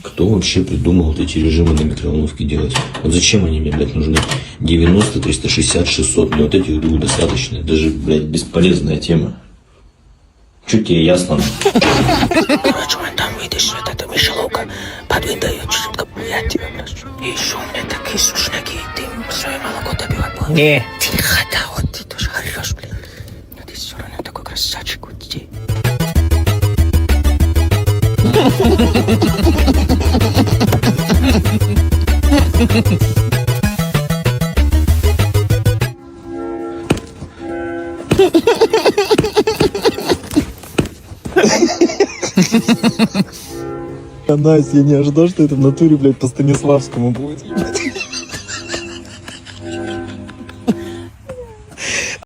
Кто вообще придумал вот эти режимы на микроволновке делать? Вот зачем они мне, блядь, нужны? 90, 360, 600. Мне вот этих двух достаточно. Это же, блядь, бесполезная тема. Чё тебе ясно? Короче, вон там видишь, вот эта мишеловка подвидает чуть-чуть, я тебя прошу. И еще у меня такие сушняки, ты свое молоко добивать будешь? Не. Тихо, да, вот ты тоже хорош, блин. Но ты все равно такой красавчик вот здесь. Настя, я не ожидал, что это в натуре, блядь, по Станиславскому будет.